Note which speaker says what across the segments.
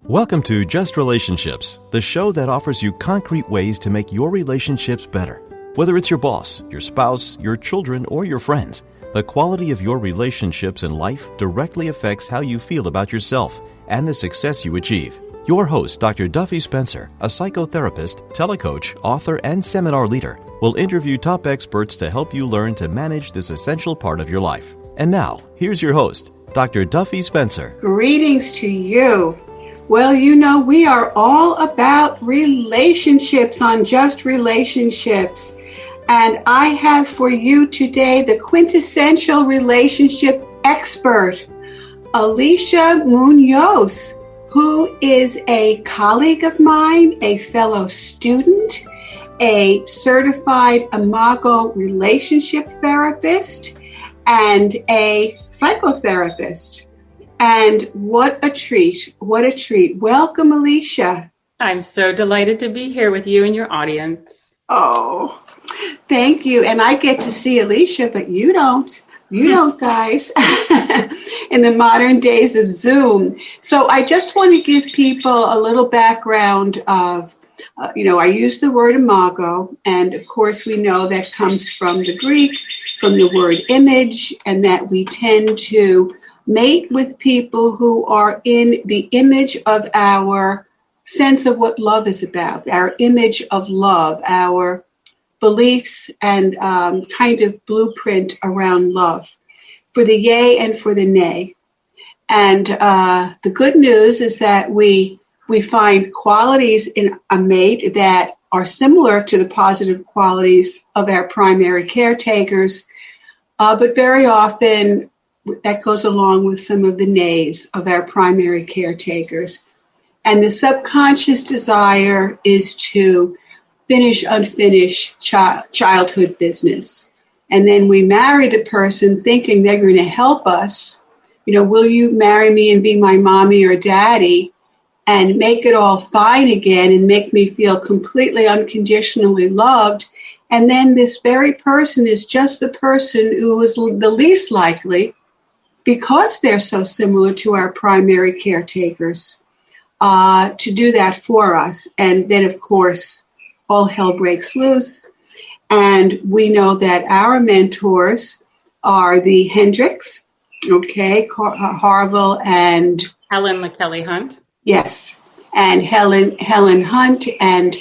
Speaker 1: Welcome to Just Relationships, the show that offers you concrete ways to make your relationships better. Whether it's your boss, your spouse, your children, or your friends, the quality of your relationships in life directly affects how you feel about yourself and the success you achieve. Your host, Dr. Duffy Spencer, a psychotherapist, telecoach, author, and seminar leader, will interview top experts to help you learn to manage this essential part of your life. And now, here's your host, Dr. Duffy Spencer.
Speaker 2: Greetings to you. Well, you know, we are all about relationships on Just Relationships. And I have for you today the quintessential relationship expert, Alicia Muñoz, who is a colleague of mine, a fellow student, a certified Imago Relationship Therapist, and a psychotherapist. And what a treat. What a treat. Welcome, Alicia.
Speaker 3: I'm so delighted to be here with you and your audience.
Speaker 2: Oh, thank you. And I get to see Alicia, but you don't. You don't, guys, in the modern days of Zoom. So I just want to give people a little background of, I use the word imago. And of course, we know that comes from the Greek, from the word image, and that we tend to mate with people who are in the image of our sense of what love is about, our image of love, our beliefs and kind of blueprint around love, for the yay and for the nay. And the good news is that we find qualities in a mate that are similar to the positive qualities of our primary caretakers, but very often that goes along with some of the nays of our primary caretakers. And the subconscious desire is to finish unfinished childhood business. And then we marry the person thinking they're going to help us. Will you marry me and be my mommy or daddy and make it all fine again and make me feel completely unconditionally loved? And then this very person is just the person who is the least likely, because they're so similar to our primary caretakers, to do that for us. And then, of course, all hell breaks loose. And we know that our mentors are the Hendricks, Harville and
Speaker 3: Helen McKelly Hunt.
Speaker 2: Yes, and Helen Hunt, and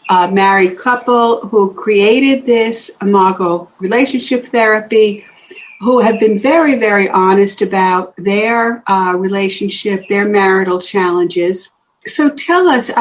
Speaker 2: a married couple who created this Imago Relationship Therapy, who have been very, very honest about their relationship, their marital challenges. So tell us,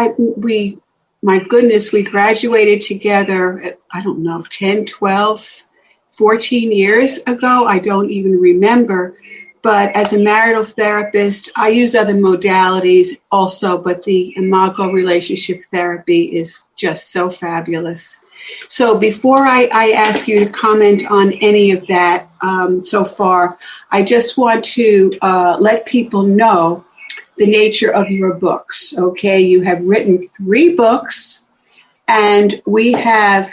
Speaker 2: my goodness, we graduated together, 10, 12, 14 years ago. I don't even remember. But as a marital therapist, I use other modalities also, but the Imago Relationship Therapy is just so fabulous. So before I ask you to comment on any of that so far, I just want to let people know the nature of your books, okay? You have written 3 books, and we have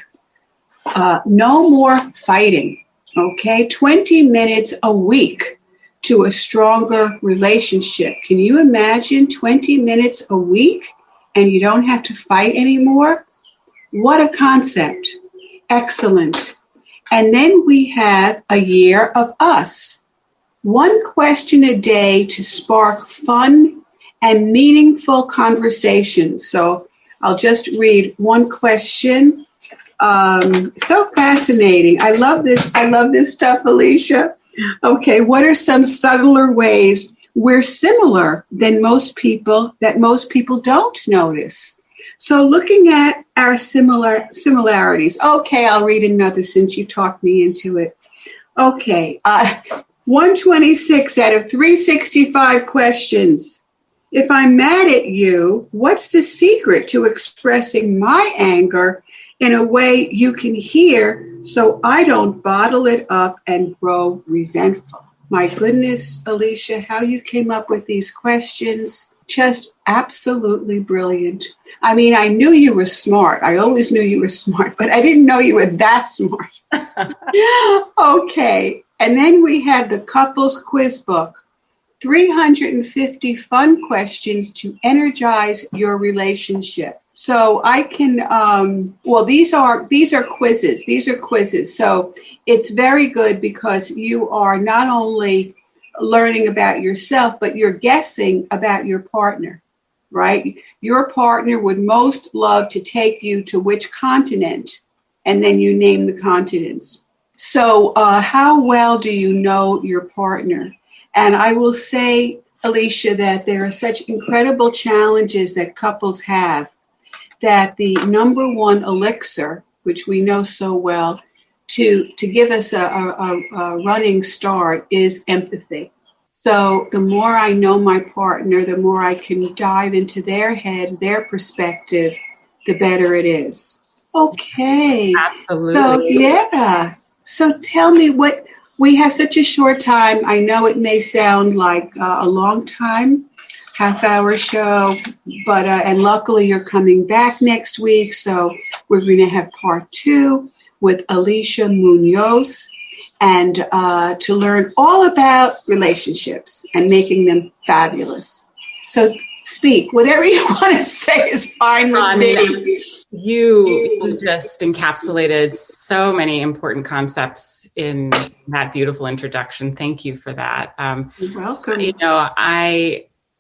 Speaker 2: No More Fighting, okay? 20 minutes a week to a stronger relationship. Can you imagine 20 minutes a week and you don't have to fight anymore? What a concept. Excellent. And then we have A Year of Us. 1 question a day to spark fun and meaningful conversations. So I'll just read 1 question. So fascinating. I love this. I love this stuff, Alicia. Okay, what are some subtler ways we're similar than most people don't notice? So looking at our similarities. Okay, I'll read another since you talked me into it. Okay, 126 out of 365 questions. If I'm mad at you, what's the secret to expressing my anger in a way you can hear so I don't bottle it up and grow resentful? My goodness, Alicia, how you came up with these questions, just absolutely brilliant. I mean, I knew you were smart. I always knew you were smart, but I didn't know you were that smart. Okay. And then we had the couples quiz book. 350 fun questions to energize your relationship. So I can, these are quizzes. These are quizzes. So it's very good because you are not only learning about yourself, but you're guessing about your partner, right? Your partner would most love to take you to which continent, and then you name the continents. So how well do you know your partner? And I will say, Alicia, that there are such incredible challenges that couples have, that the number one elixir, which we know so well, to give us a running start is empathy. So the more I know my partner, the more I can dive into their head, their perspective, the better it is. Okay.
Speaker 3: Absolutely.
Speaker 2: So tell me we have such a short time. I know it may sound like a long time, half-hour show, but and luckily you're coming back next week, so we're going to have part 2 with Alicia Muñoz, and to learn all about relationships and making them fabulous. So speak. Whatever you want to say is fine with me.
Speaker 3: You just encapsulated so many important concepts in that beautiful introduction. Thank you for that.
Speaker 2: You're welcome.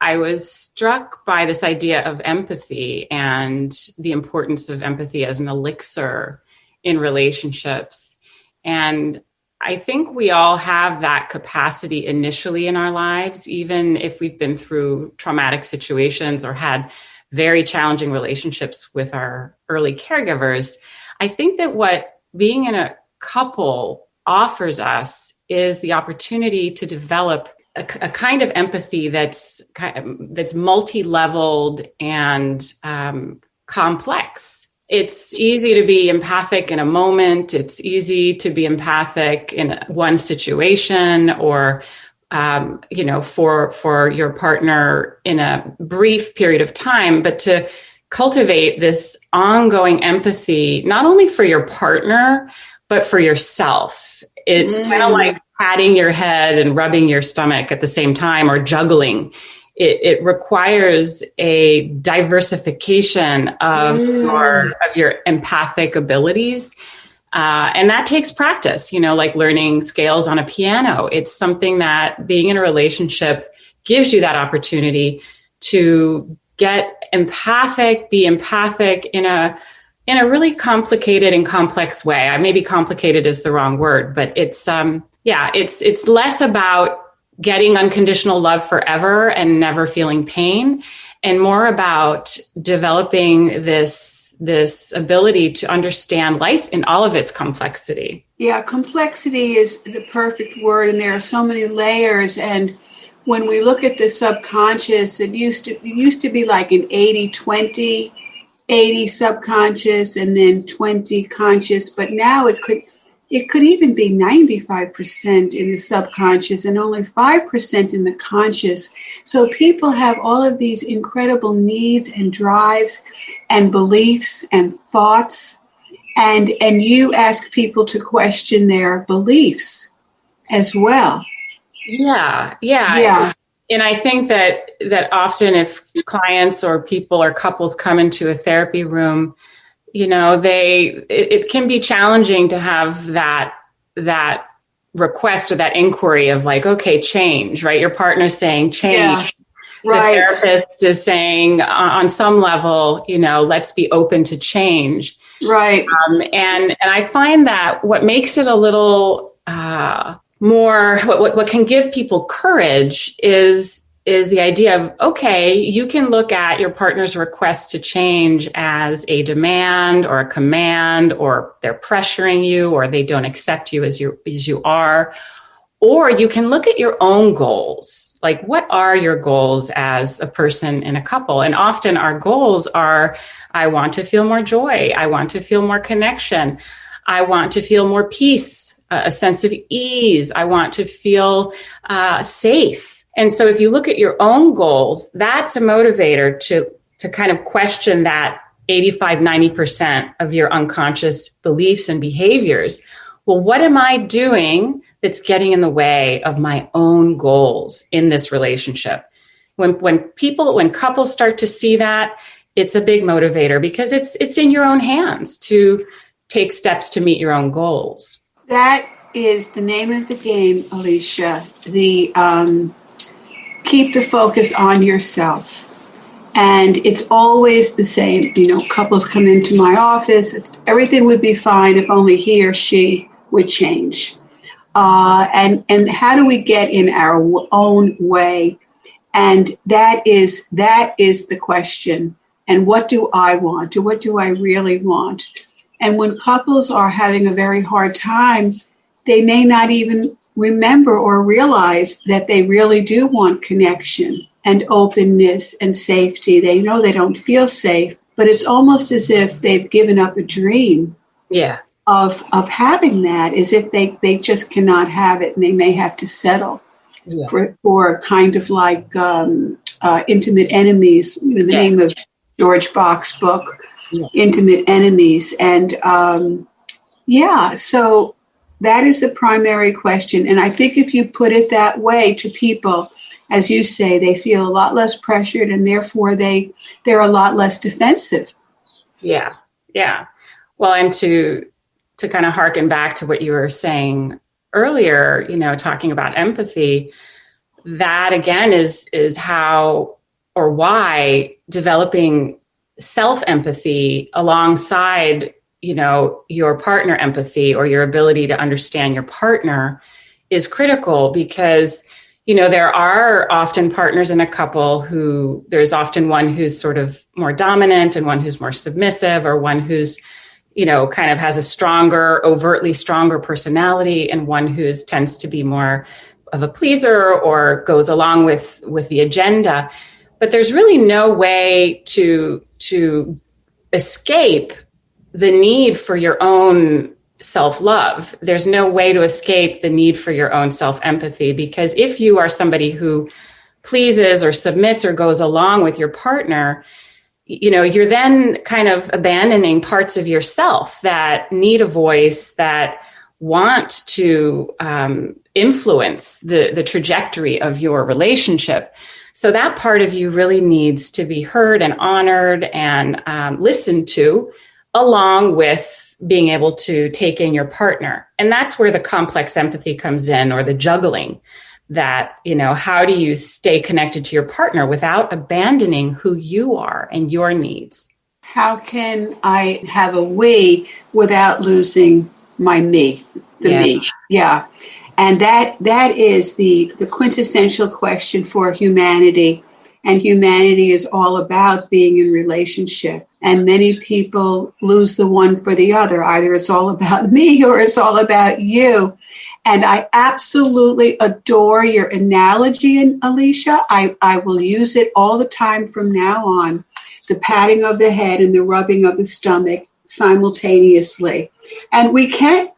Speaker 3: I was struck by this idea of empathy and the importance of empathy as an elixir in relationships. And I think we all have that capacity initially in our lives, even if we've been through traumatic situations or had very challenging relationships with our early caregivers. I think that what being in a couple offers us is the opportunity to develop a kind of empathy that's multi-leveled and complex. It's easy to be empathic in a moment. It's easy to be empathic in one situation or, for your partner in a brief period of time, but to cultivate this ongoing empathy, not only for your partner, but for yourself. It's kind of like patting your head and rubbing your stomach at the same time, or juggling. It requires a diversification of your empathic abilities. And that takes practice, like learning scales on a piano. It's something that being in a relationship gives you that opportunity to get empathic, be empathic in a really complicated and complex way. Maybe complicated is the wrong word, but it's less about getting unconditional love forever and never feeling pain, and more about developing this ability to understand life in all of its complexity.
Speaker 2: Yeah, complexity is the perfect word, and there are so many layers. And when we look at the subconscious, it used to be like an 80-20, 80 subconscious and then 20 conscious, but now it could even be 95% in the subconscious and only 5% in the conscious. So people have all of these incredible needs and drives and beliefs and thoughts, and you ask people to question their beliefs as well.
Speaker 3: Yeah. And I think that often if clients or people or couples come into a therapy room, it can be challenging to have that request or that inquiry of like, okay, change, right? Your partner's saying change. Yeah, right. The therapist is saying on some level, let's be open to change.
Speaker 2: Right.
Speaker 3: And I find that what makes it a little more, what can give people courage is the idea of, okay, you can look at your partner's request to change as a demand or a command, or they're pressuring you, or they don't accept you as you are. Or you can look at your own goals. Like, what are your goals as a person in a couple? And often our goals are, I want to feel more joy. I want to feel more connection. I want to feel more peace, a sense of ease. I want to feel safe. And so if you look at your own goals, that's a motivator to kind of question that 85-90% of your unconscious beliefs and behaviors. Well, what am I doing that's getting in the way of my own goals in this relationship? When couples start to see that, it's a big motivator because it's in your own hands to take steps to meet your own goals.
Speaker 2: That is the name of the game, Alicia. The keep the focus on yourself. And it's always the same. Couples come into my office. Everything would be fine if only he or she would change. And how do we get in our own way? And that is the question. And what do I want? Or what do I really want? And when couples are having a very hard time, they may not even remember or realize that they really do want connection and openness and safety. They know they don't feel safe, but it's almost as if they've given up a dream of having that, as if they just cannot have it, and they may have to settle for kind of like Intimate Enemies, the name of George Bach's book, Intimate Enemies. And so that is the primary question. And I think if you put it that way to people, as you say, they feel a lot less pressured, and therefore they're a lot less defensive. Yeah.
Speaker 3: Well, and to kind of harken back to what you were saying earlier, talking about empathy, that again is how or why developing self-empathy alongside, your partner empathy or your ability to understand your partner is critical, because there are often partners in a couple who there's often one who's sort of more dominant and one who's more submissive, or one who's, kind of has a overtly stronger personality, and one who tends to be more of a pleaser or goes along with the agenda. But there's really no way to escape the need for your own self-love. There's no way to escape the need for your own self-empathy, because if you are somebody who pleases or submits or goes along with your partner, you're then kind of abandoning parts of yourself that need a voice, that want to influence the trajectory of your relationship. So that part of you really needs to be heard and honored and listened to, along with being able to take in your partner. And that's where the complex empathy comes in, or the juggling, that, how do you stay connected to your partner without abandoning who you are and your needs?
Speaker 2: How can I have a we without losing my me, me? Yeah. And that is the quintessential question for humanity. And humanity is all about being in relationship. And many people lose the one for the other. Either it's all about me or it's all about you. And I absolutely adore your analogy, Alicia. I will use it all the time from now on. The patting of the head and the rubbing of the stomach simultaneously. And we can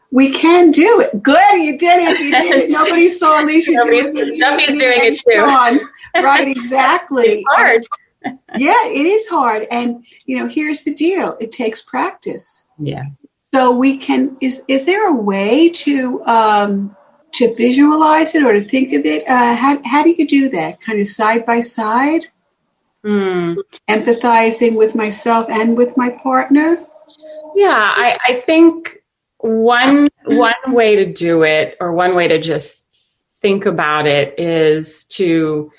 Speaker 2: do it. Good, you did it. You did it. Nobody saw Alicia do it.
Speaker 3: Duffy's doing it too.
Speaker 2: Right, exactly.
Speaker 3: It's hard.
Speaker 2: Yeah, it is hard. And, here's the deal. It takes practice.
Speaker 3: Yeah.
Speaker 2: So we can, is there a way to visualize it or to think of it? How do you do that? Kind of side by side? Empathizing with myself and with my partner?
Speaker 3: Yeah, I think one way to do it, or one way to just think about it, is to,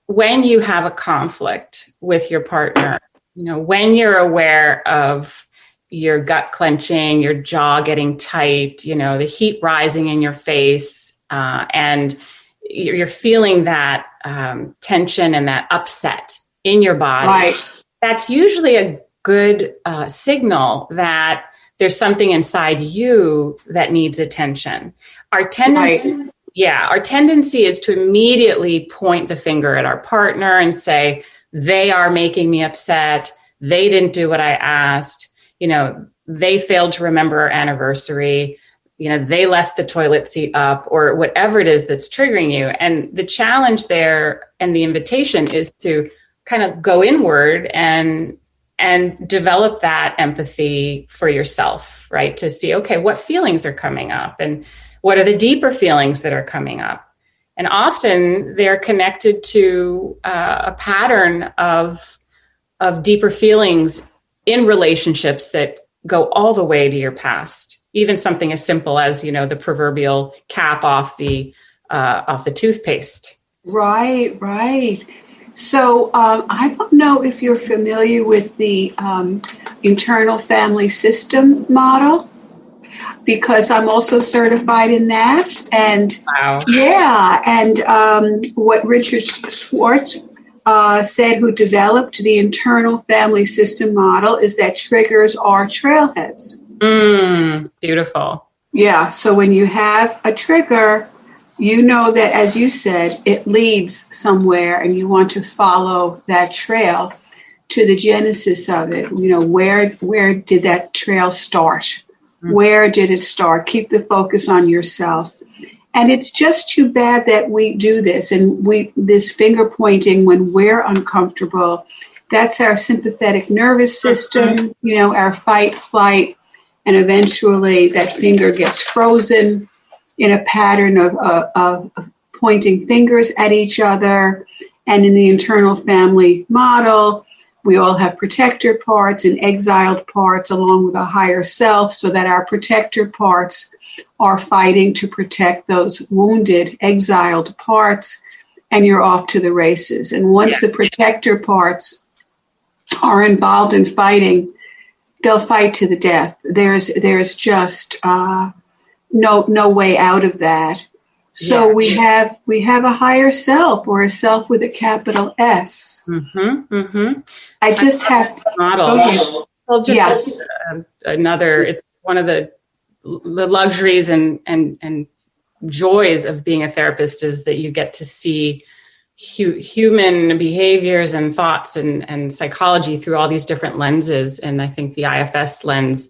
Speaker 3: when you have a conflict with your partner, when you're aware of your gut clenching, your jaw getting tight, the heat rising in your face, and you're feeling that tension and that upset in your body,
Speaker 2: right. That's
Speaker 3: usually a good signal that there's something inside you that needs attention. Our tendency,
Speaker 2: right.
Speaker 3: Our tendency is to immediately point the finger at our partner and say, they are making me upset. They didn't do what I asked. They failed to remember our anniversary. They left the toilet seat up, or whatever it is that's triggering you. And the challenge there, and the invitation, is to kind of go inward and develop that empathy for yourself, right? To see, okay, what feelings are coming up, and what are the deeper feelings that are coming up? And often they're connected to a pattern of deeper feelings in relationships that go all the way to your past. Even something as simple as, the proverbial cap off the toothpaste.
Speaker 2: Right. So I don't know if you're familiar with the internal family system model, because I'm also certified in that. And
Speaker 3: wow.
Speaker 2: Yeah, and what Richard Schwartz said, who developed the internal family system model, is that triggers are trailheads.
Speaker 3: Beautiful.
Speaker 2: Yeah, so when you have a trigger, you know that, as you said, it leads somewhere, and you want to follow that trail to the genesis of it. Where did that trail start? Where did it start? Keep the focus on yourself. And it's just too bad that we do this, and this finger pointing when we're uncomfortable. That's our sympathetic nervous system, our fight, flight, and eventually that finger gets frozen in a pattern of pointing fingers at each other. And in the internal family model, we all have protector parts and exiled parts along with a higher self, so that our protector parts are fighting to protect those wounded, exiled parts, and you're off to the races. And once the protector parts are involved in fighting, they'll fight to the death. There's just no way out of that. So we have a higher self, or a self with a capital S. I just have to
Speaker 3: model. Well, just another. It's one of the luxuries and joys of being a therapist is that you get to see human behaviors and thoughts and psychology through all these different lenses. And I think the IFS lens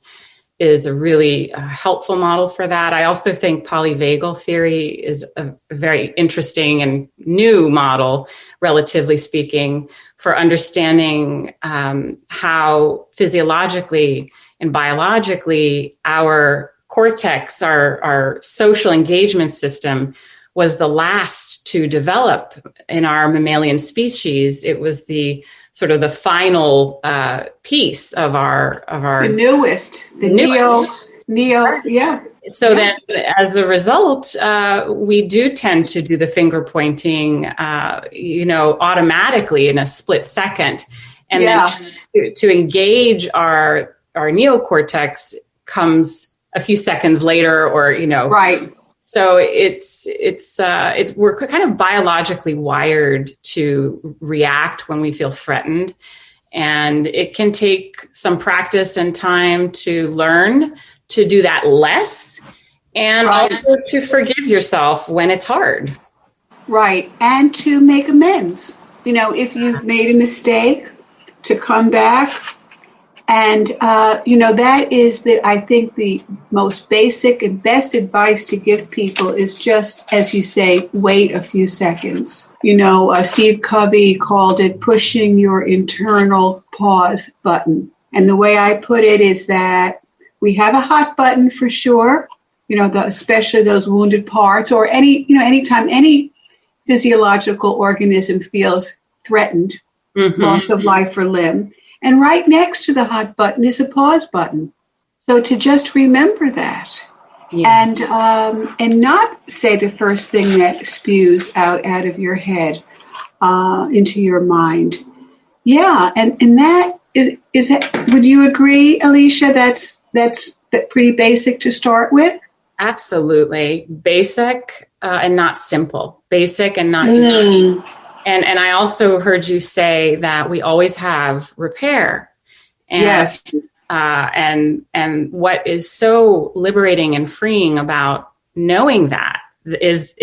Speaker 3: is a really helpful model for that. I also think Polyvagal Theory is a very interesting and new model, relatively speaking, for understanding how physiologically and biologically our cortex, our social engagement system, was the last to develop in our mammalian species. It was the sort of the final piece of our the
Speaker 2: newest. Neo, yeah.
Speaker 3: So then, as a result, we do tend to do the finger pointing, automatically in a split second, and then to engage our neocortex comes a few seconds later, or
Speaker 2: right.
Speaker 3: So it's we're kind of biologically wired to react when we feel threatened, and it can take some practice and time to learn to do that less, and also to forgive yourself when it's hard.
Speaker 2: Right, and to make amends. If you've made a mistake, to come back. And, that is I think the most basic and best advice to give people is just, as you say, wait a few seconds. Steve Covey called it pushing your internal pause button. And the way I put it is that we have a hot button for sure, especially those wounded parts, or anytime any physiological organism feels threatened, loss of life or limb. And right next to the hot button is a pause button. So to just remember that, and not say the first thing that spews out of your head into your mind. Yeah, and that is. Would you agree, Alicia? That's pretty basic to start with.
Speaker 3: Absolutely, basic and not simple. Basic and not easy. And I also heard you say that we always have repair. And,
Speaker 2: yes.
Speaker 3: And what is so liberating and freeing about knowing that is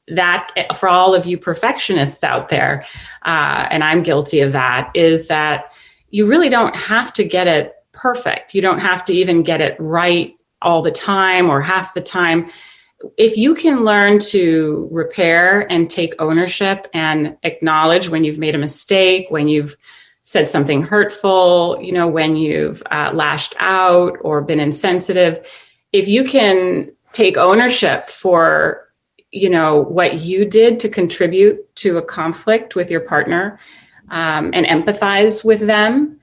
Speaker 3: that for all of you perfectionists out there, and I'm guilty of that, is that you really don't have to get it perfect. You don't have to even get it right all the time or half the time. If you can learn to repair and take ownership and acknowledge when you've made a mistake, when you've said something hurtful, when you've lashed out or been insensitive, if you can take ownership for, what you did to contribute to a conflict with your partner, and empathize with them,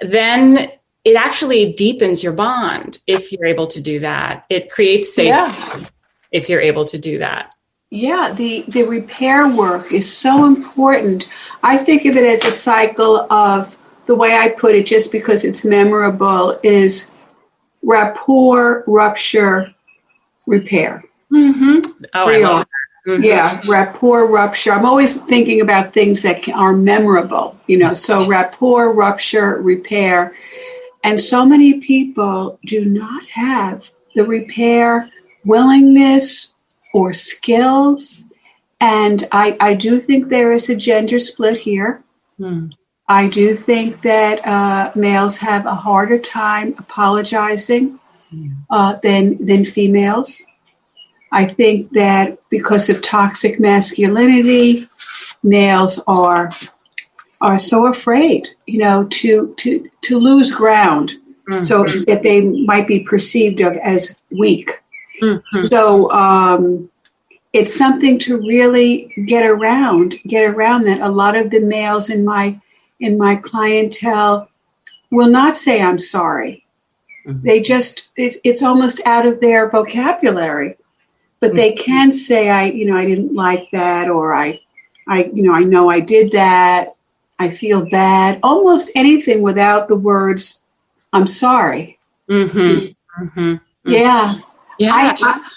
Speaker 3: then it actually deepens your bond if you're able to do that. It creates safety if you're able to do that.
Speaker 2: Yeah, the repair work is so important. I think of it as a cycle of, the way I put it, just because it's memorable, is rapport, rupture, repair.
Speaker 3: Mm-hmm. Oh, I love that. Mm-hmm.
Speaker 2: Yeah, rapport, rupture. I'm always thinking about things that are memorable, so rapport, rupture, repair. And so many people do not have the repair willingness or skills. And I do think there is a gender split here. I do think that males have a harder time apologizing than females. I think that because of toxic masculinity, males are so afraid, to lose ground, so that they might be perceived of as weak. Mm-hmm. So it's something to really get around that. A lot of the males in my clientele will not say I'm sorry. Mm-hmm. They just, it's almost out of their vocabulary. But they can say, I didn't like that, or I know I did that. I feel bad. Almost anything without the words, I'm sorry. Mm-hmm. Mm-hmm. Yeah.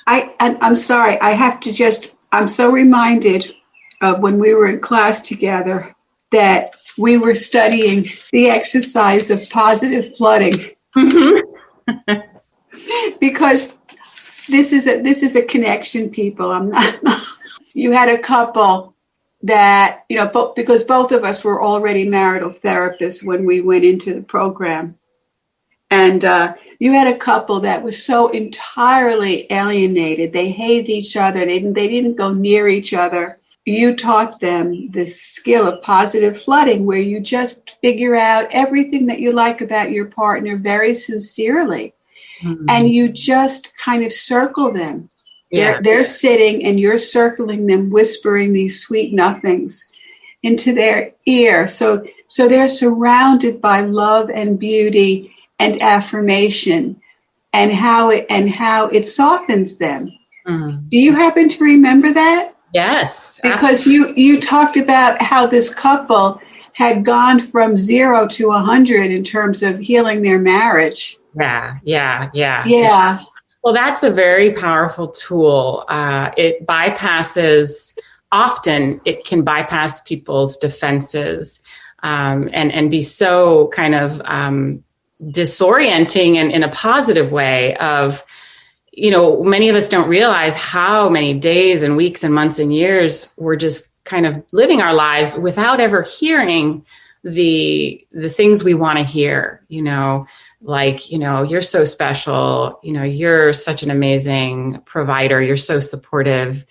Speaker 2: I'm sorry. I have to I'm so reminded of when we were in class together that we were studying the exercise of positive flooding. Mm-hmm. Because this is a connection, people. I'm not. You had a couple that, because both of us were already marital therapists when we went into the program. And you had a couple that was so entirely alienated. They hated each other. They didn't go near each other. You taught them the skill of positive flooding, where you just figure out everything that you like about your partner very sincerely. Mm-hmm. And you just kind of circle them. Yeah. They're sitting and you're circling them, whispering these sweet nothings into their ear. So they're surrounded by love and beauty and affirmation, and how it softens them. Mm-hmm. Do you happen to remember that?
Speaker 3: Yes.
Speaker 2: Because you talked about how this couple had gone from 0 to 100 in terms of healing their marriage. Yeah.
Speaker 3: Well, that's a very powerful tool. It can bypass people's defenses, and be so kind of disorienting and in a positive way of, many of us don't realize how many days and weeks and months and years we're just kind of living our lives without hearing the things we want to hear, like, you're so special, you're such an amazing provider, you're so supportive,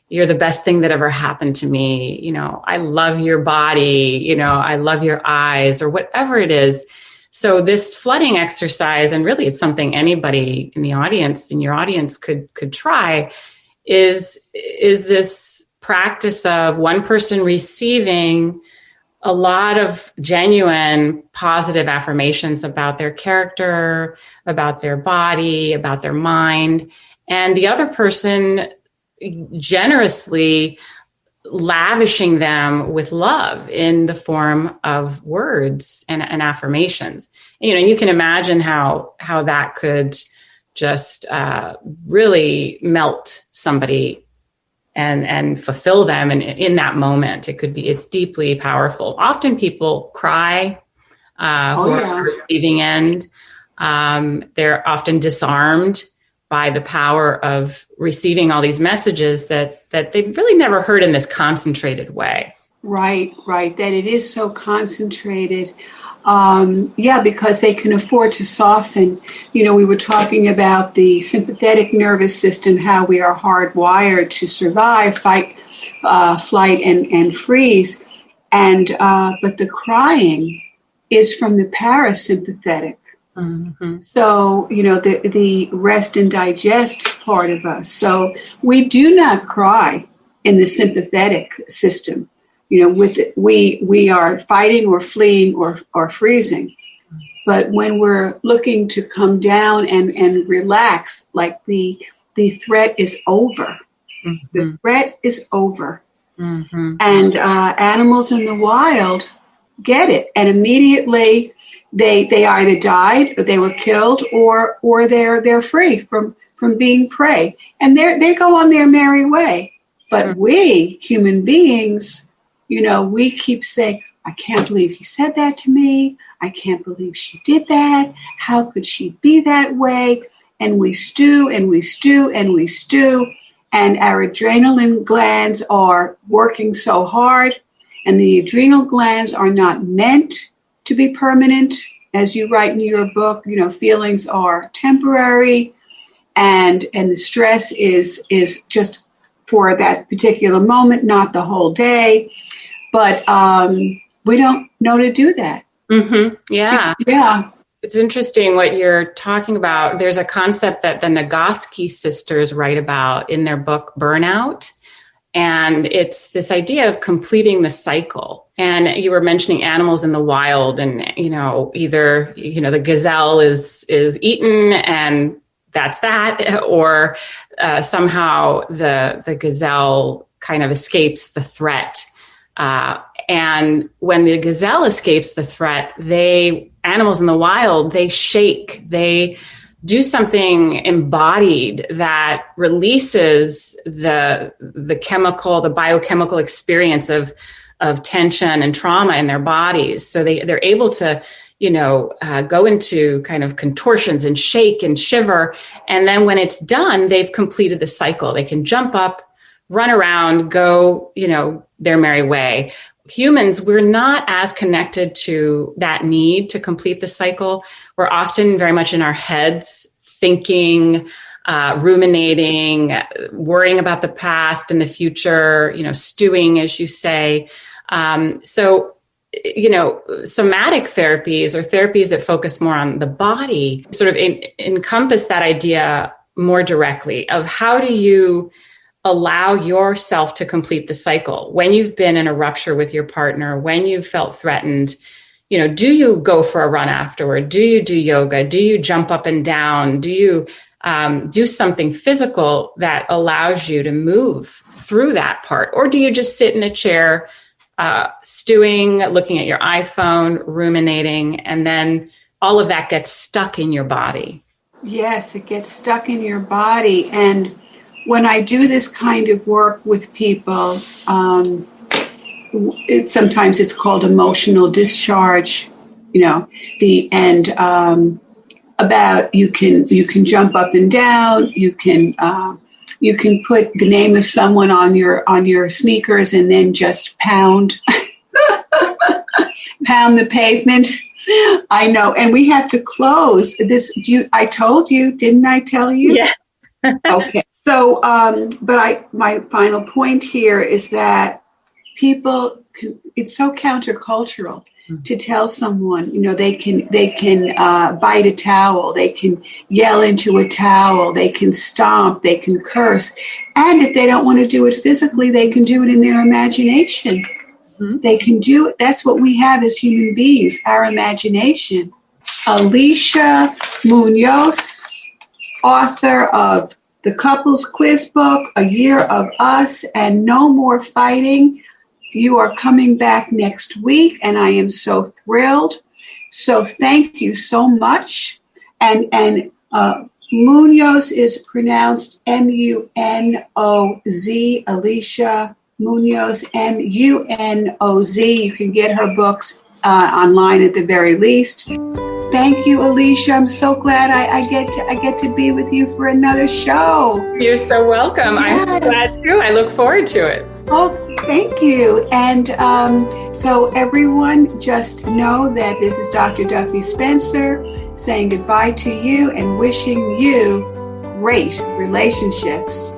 Speaker 3: you're the best thing that ever happened to me, I love your body, I love your eyes, or whatever it is. So this flooding exercise, and really it's something anybody in your audience could try, is this practice of one person receiving a lot of genuine positive affirmations about their character, about their body, about their mind, and the other person generously lavishing them with love in the form of words and affirmations. You can imagine how that could just really melt somebody and fulfill them. And in that moment, it's deeply powerful. Often people cry who are on the receiving end. They're often disarmed by the power of receiving all these messages that they've really never heard in this concentrated way.
Speaker 2: Right. That it is so concentrated. Because they can afford to soften. We were talking about the sympathetic nervous system, how we are hardwired to survive, fight, flight, and freeze. And but the crying is from the parasympathetic.
Speaker 3: Mm-hmm.
Speaker 2: So, the rest and digest part of us. So we do not cry in the sympathetic system. We are fighting or fleeing or freezing. But when we're looking to come down and relax, like the threat is over. Mm-hmm. The threat is over. Mm-hmm. And animals in the wild get it. And immediately they either died or they were killed or they're free from being prey. And they go on their merry way. But we, human beings, we keep saying, I can't believe he said that to me. I can't believe she did that. How could she be that way? And we stew and we stew and we stew. And our adrenaline glands are working so hard. And the adrenal glands are not meant to be permanent. As you write in your book, feelings are temporary. And the stress is just for that particular moment, not the whole day. But we don't know to do that.
Speaker 3: Mm-hmm. Yeah.
Speaker 2: Yeah.
Speaker 3: It's interesting what you're talking about. There's a concept that the Nagoski sisters write about in their book, Burnout. And it's this idea of completing the cycle. And you were mentioning animals in the wild, and, either, the gazelle is eaten and that's that, or somehow the gazelle kind of escapes the threat. And when the gazelle escapes the threat, animals in the wild, they shake, they do something embodied that releases the biochemical experience of tension and trauma in their bodies. So they're able to, go into kind of contortions and shake and shiver. And then when it's done, they've completed the cycle. They can jump up, run around, go, their merry way. Humans, we're not as connected to that need to complete the cycle. We're often very much in our heads, thinking, ruminating, worrying about the past and the future, stewing, as you say. So, somatic therapies or therapies that focus more on the body sort of encompass that idea more directly of how do you allow yourself to complete the cycle when you've been in a rupture with your partner, when you've felt threatened. Do you go for a run afterward? Do you do yoga? Do you jump up and down? Do you do something physical that allows you to move through that part? Or do you just sit in a chair, stewing, looking at your iPhone, ruminating, and then all of that gets stuck in your body?
Speaker 2: Yes, it gets stuck in your body. And when I do this kind of work with people, sometimes it's called emotional discharge, about you can jump up and down, you can put the name of someone on your sneakers and then just pound the pavement. I know, and we have to close this. I told you, didn't I tell you?
Speaker 3: Yeah.
Speaker 2: Okay. So, my final point here is that it's so countercultural to tell someone, they can bite a towel, they can yell into a towel, they can stomp, they can curse. And if they don't want to do it physically, they can do it in their imagination. Mm-hmm. They can do it. That's what we have as human beings, our imagination. Alicia Muñoz, author of The Couples Quiz Book, A Year of Us, and No More Fighting. You are coming back next week, and I am so thrilled. So thank you so much. And Muñoz is pronounced M-U-N-O-Z, Alicia Muñoz, M-U-N-O-Z. You can get her books online at the very least. Thank you, Alicia. I'm so glad I get to be with you for another show.
Speaker 3: You're so welcome. Yes. I'm glad too. I look forward to it.
Speaker 2: Oh, thank you. And so everyone, just know that this is Dr. Duffy Spencer saying goodbye to you and wishing you great relationships.